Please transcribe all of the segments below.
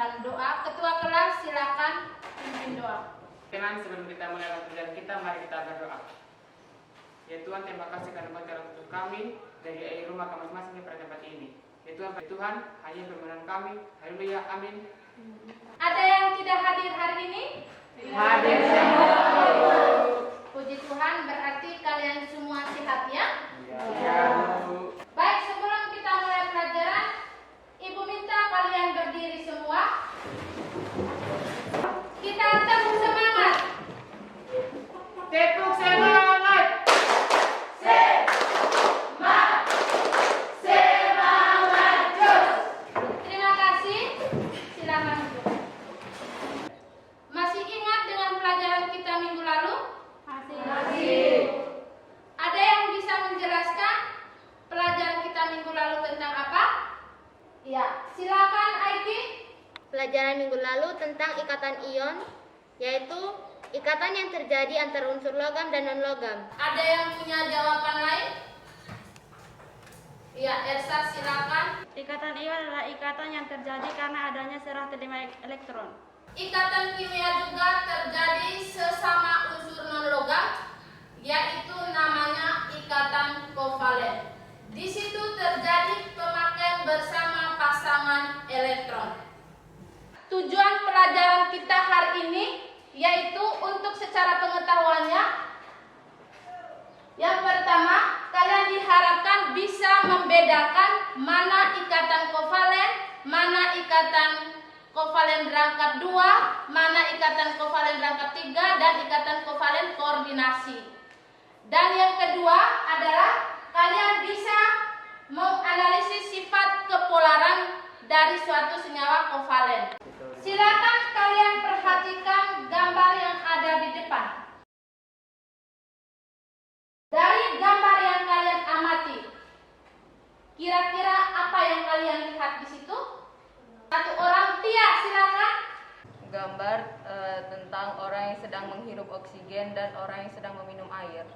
dalam doa. Ketua kelas silakan pimpin doa. Kenal sebelum kita mulai pelajaran kita, mari kita berdoa. Ya Tuhan, terima kasih karena Engkau untuk kami dari rumah kami masing-masing pada tempat ini. Ya Tuhan, hanya permohonan kami. Haleluya, amin. Ada yang tidak hadir hari ini? Hadir. Puji Tuhan, berarti kalian semua sehat ya? Ya. Baik, sebelum kita mulai pelajaran, Ibu minta kalian berdiri semua. Kita tepuk semangat. Tepuk semangat. Semangat terus. Terima kasih. Silakan duduk. Masih ingat dengan pelajaran kita minggu lalu? Masih. Ada yang bisa menjelaskan pelajaran kita minggu lalu tentang apa? Ya, silakan Aiki. Pelajaran minggu lalu tentang ikatan ion, yaitu ikatan yang terjadi antara unsur logam dan non-logam. Ada yang punya jawaban lain? Ya, Elsa silakan. Ikatan ion adalah ikatan yang terjadi karena adanya serah terima elektron. Ikatan kimia juga terjadi sesama unsur non-logam, yaitu namanya ikatan kovalen. Di situ terjadi pemakaian bersama pasangan elektron. Tujuan pelajaran kita hari ini yaitu untuk secara pengetahuannya, yang pertama, kalian diharapkan bisa membedakan mana ikatan kovalen, mana ikatan kovalen berangkat 2, mana ikatan kovalen berangkat 3, dan ikatan kovalen koordinasi. Dan yang kedua adalah kalian bisa menganalisis sifat kepolaran dari suatu senyawa kovalen. Silakan kalian perhatikan gambar yang ada di depan. Dari gambar yang kalian amati, kira-kira apa yang kalian lihat di situ? Satu orang, Tia, silakan. Gambar tentang orang yang sedang menghirup oksigen dan orang yang sedang meminum air.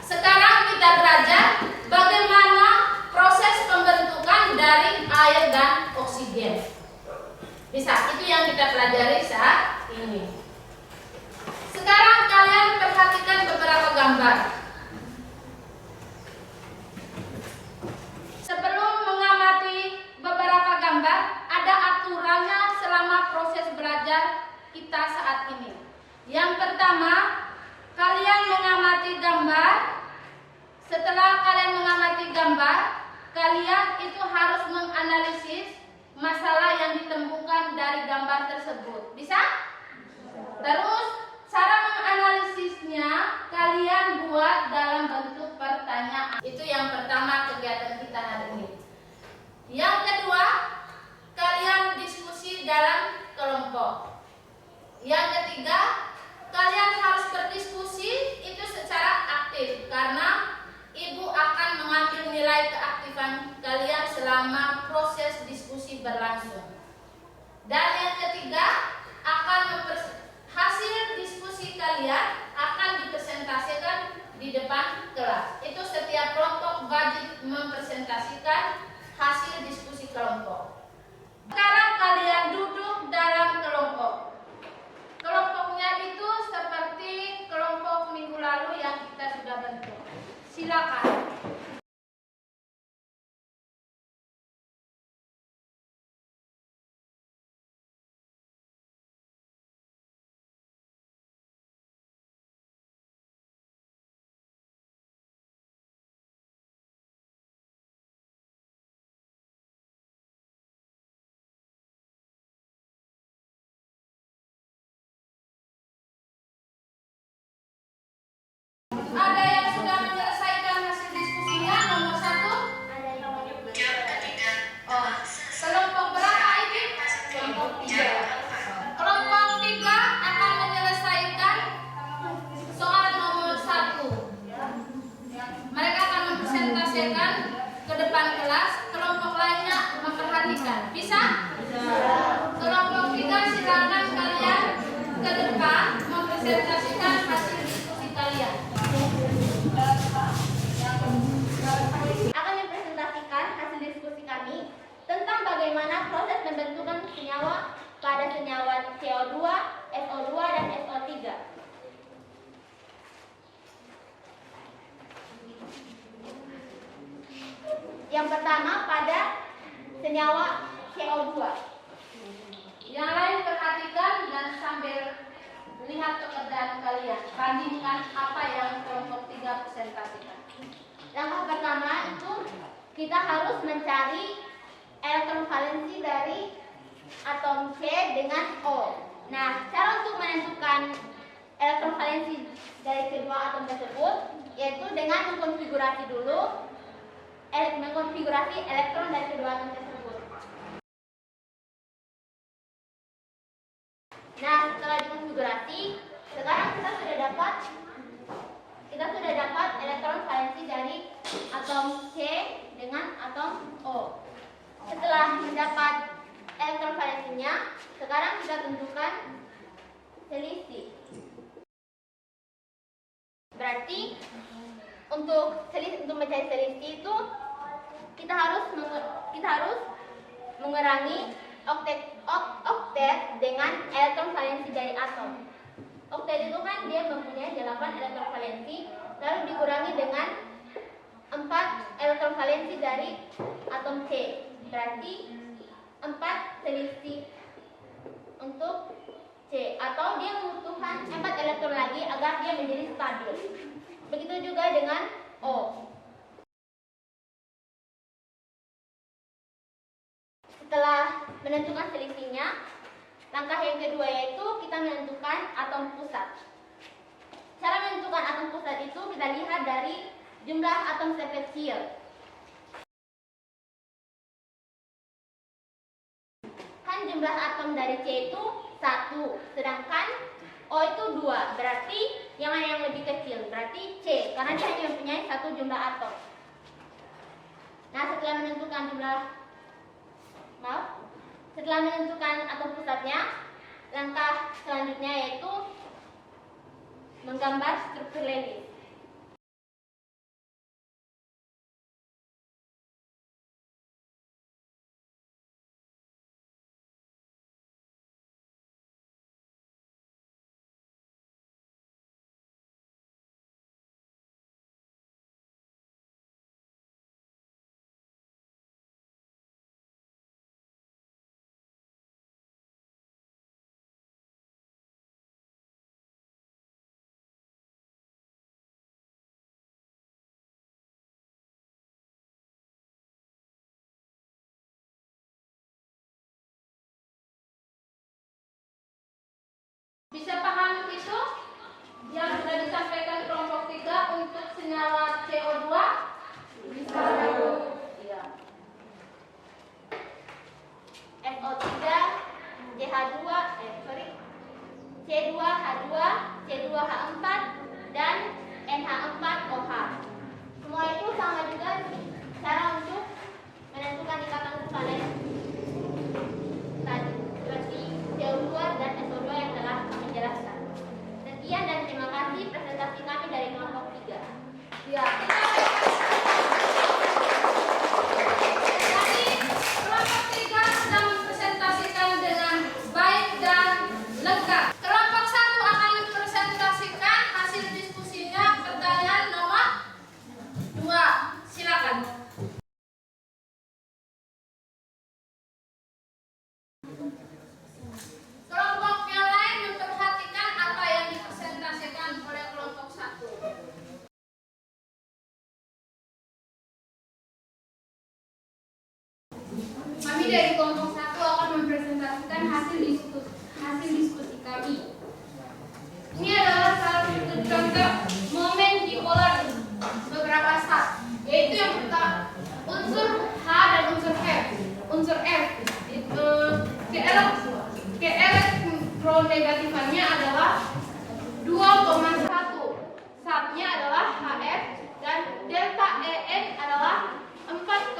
Sekarang kita belajar bagaimana proses pembentukan dari air dan oksigen. Bisa, itu yang kita pelajari saat ini. Sekarang kalian perhatikan beberapa gambar. Sebelum mengamati beberapa gambar, ada aturannya selama proses belajar kita saat ini. Yang pertama, kalian mengamati gambar. Setelah kalian mengamati gambar, kalian itu harus menganalisis masalah yang ditemukan dari gambar tersebut. Bisa? Terus, cara menganalisisnya kalian buat dalam bentuk pertanyaan. Itu yang pertama kegiatan kita hari ini. Yang kedua, kalian diskusi dalam kelompok. Yang ketiga, kalian harus berdiskusi itu secara aktif karena Ibu akan mengambil nilai keaktifan kalian selama proses diskusi berlangsung. Dan yang ketiga, hasil diskusi kalian akan dipresentasikan di depan kelas. Itu setiap kelompok wajib mempresentasikan hasil diskusi kelompok. Sekarang kalian duduk dalam kelompok. Kelompoknya itu seperti kelompok minggu lalu yang kita sudah bentuk. Silakan. Ada yang sudah menyelesaikan hasil diskusinya nomor 1? Oh, kelompok berapa ini? Kelompok 3. Kelompok 3 akan menyelesaikan soal nomor 1. Mereka akan mempresentasikan ke depan kelas. Kelompok lainnya memperhatikan. Bisa? Kelompok 3 silakan kalian ke depan mempresentasikan hasil diskusi kalian. Akan mempresentasikan hasil diskusi kami tentang tentang bagaimana proses pembentukan senyawa pada senyawa CO2, SO2, dan SO3. Yang pertama pada senyawa CO2. Yang lain perhatikan dan sambil lihat pekerjaan kalian. Bandingkan apa yang kelompok 3 presentasikan. Langkah pertama itu kita harus mencari elektron valensi dari atom C dengan O. Nah, cara untuk menentukan elektron valensi dari kedua atom tersebut yaitu dengan mengkonfigurasi dulu elektron dari kedua atom tersebut. Nah, setelah dikonfigurasi, sekarang kita sudah dapat elektron valensi dari atom C dengan atom O. Setelah mendapat elektron valensinya, sekarang kita tentukan selisih. Berarti untuk mencari selisih itu kita harus mengurangi oktet dengan elektron valensi dari atom. Oktet itu kan dia mempunyai 8 elektron valensi, lalu dikurangi dengan 4 elektron valensi dari atom C. Berarti 4 selisih untuk C, atau dia membutuhkan 4 elektron lagi agar dia menjadi stabil. Begitu juga dengan O. Setelah menentukan selisihnya, langkah yang kedua yaitu kita menentukan atom pusat. Cara menentukan atom pusat itu kita lihat dari jumlah atom terkecil. Kan jumlah atom dari C itu 1, sedangkan O itu 2. Berarti yang mana yang lebih kecil? Berarti C, karena dia hanya mempunyai 1 jumlah atom. Nah, setelah menentukan atom pusatnya, langkah selanjutnya yaitu menggambar struktur Lewis. Bisa paham itu yang sudah disampaikan kelompok 3 untuk senyawa CO2? Bisa. Iya. SO3, C2H2, C2H4, dan NH4OH. Semua itu sama juga cara untuk menentukan ikatan kovalen tadi, seperti CO2 dan SO2 yang telah kami jelaskan. Sekian dan terima kasih presentasi kami dari kelompok 3. Ya, tadi kelompok 3 sudah mempresentasikan dengan baik dan lengkap. Kelompok 1 akan mempresentasikan hasil diskusinya. Pertanyaan nomor 2. Silakan. Kelompok yang lain memperhatikan apa yang dipresentasikan oleh kelompok 1. Kami dari kelompok 1 akan mempresentasikan hasil diskusi kami. Ini adalah salah satu contoh momen dipolar beberapa saat, yaitu yang pertama unsur H dan unsur F. Unsur F itu keelektronegatifannya adalah 2,1. Saatnya adalah HF dan delta EN adalah 4,0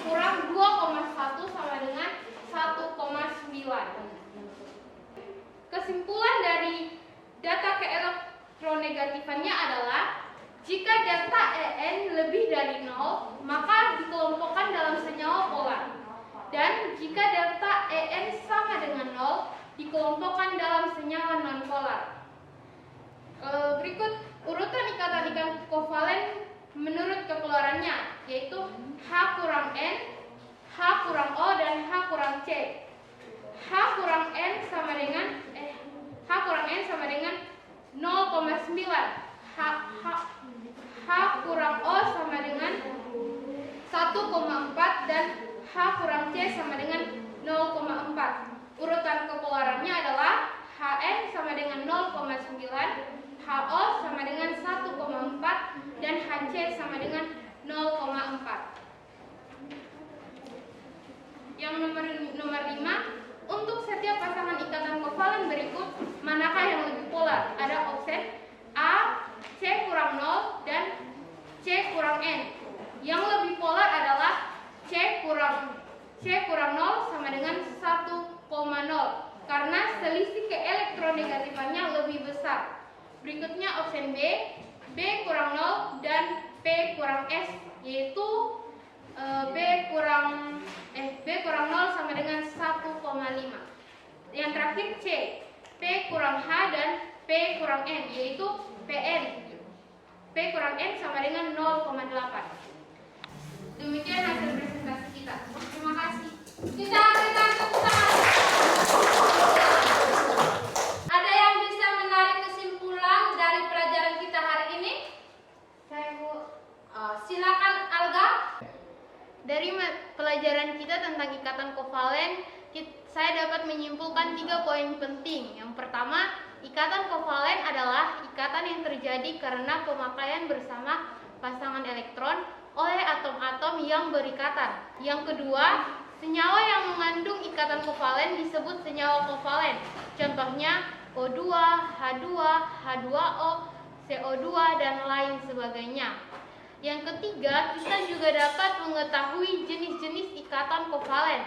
kurang 2,1 sama dengan 1,9. Kesimpulan dari data keelektronegatifannya adalah jika delta EN lebih dari 0, maka dikelompokkan dalam senyawa polar. Dan jika delta En sama dengan 0, dikelompokkan dalam senyawa nonpolar. Berikut urutan ikatan kovalen menurut kekeluarannya, yaitu H kurang N, H kurang O, dan H kurang C. H kurang N sama dengan 0,9. H kurang O sama dengan 1,4 dan H kurang C sama dengan 0,4. Urutan kekeluarannya adalah Hn sama dengan 0,9, HO sama dengan 1,4 dan Hc sama dengan 0,4. Yang nomor 5, untuk setiap pasangan ikatan kovalen berikut, manakah yang lebih polar? Ada opsi A, C kurang 0 dan C kurang N. Yang lebih polar adalah C kurang 0 sama dengan 1,0 karena selisih keelektronegatifan lebih besar. Berikutnya opsi B, B kurang 0 dan P kurang S, yaitu B kurang 0 sama dengan 1,5. Yang terakhir C, P kurang H dan P kurang N, yaitu PN. P kurang N sama dengan 0,8. Demikian hasil presentasi kita. Terima kasih. Kita berikan tepuk tangan. Ada yang bisa menarik kesimpulan dari pelajaran kita hari ini? Saya Bu. Silakan Alga. Dari pelajaran kita tentang ikatan kovalen, saya dapat menyimpulkan 3 poin penting. Yang pertama, ikatan kovalen adalah ikatan yang terjadi karena pemakaian bersama pasangan elektron oleh atom-atom yang berikatan. Yang kedua, senyawa yang mengandung ikatan kovalen disebut senyawa kovalen. Contohnya O2, H2, H2O, CO2, dan lain sebagainya. Yang ketiga, kita juga dapat mengetahui jenis-jenis ikatan kovalen,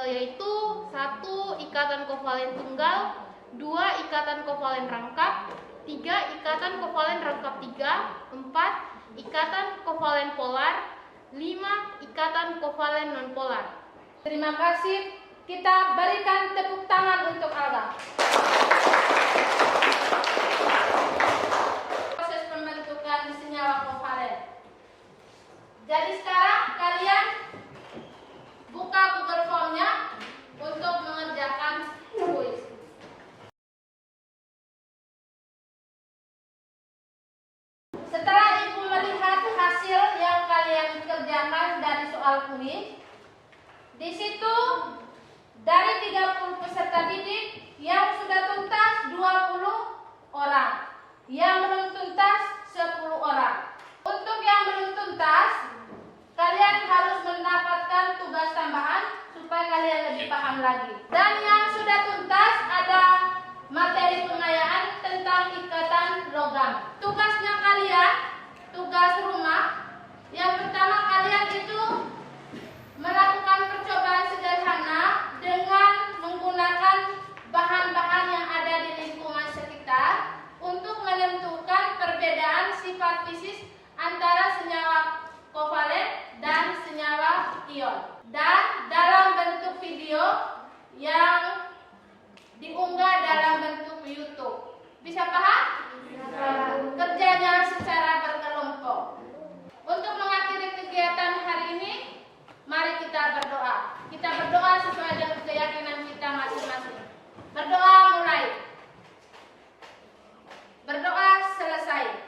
yaitu 1. Ikatan kovalen tunggal, 2. Ikatan kovalen rangkap, 3. Ikatan kovalen rangkap 3, 4. Ikatan kovalen polar, 5. Ikatan kovalen nonpolar. Terima kasih. Kita berikan tepuk tangan untuk Alga. Proses pembentukan senyawa kovalen. Jadi sekarang kalian buka Google Form-nya untuk mengerjakan kuis. Setelah Ibu melihat hasil yang kalian kerjakan dari soal kuis, di situ dari 30 peserta didik yang sudah tuntas 20 orang, yang belum tuntas 10 orang. Untuk yang belum tuntas, kalian harus mendapatkan tugas tambahan supaya kalian lebih paham lagi. Dan yang sudah tuntas ada materi pengayaan tentang ikatan logam. Tugasnya kalian, tugas rumah, yang pertama kalian itu melakukan percobaan sederhana dengan menggunakan bahan-bahan yang ada di lingkungan sekitar untuk menentukan perbedaan sifat fisik antara senyawa kovalen dan senyawa ion. Dan dalam bentuk video yang diunggah dalam bentuk YouTube. Bisa paham? Kerjanya secara berkelompok. Untuk mengakhiri kegiatan hari ini, mari kita berdoa. Kita berdoa sesuai dengan keyakinan kita masing-masing. Berdoa mulai. Berdoa selesai.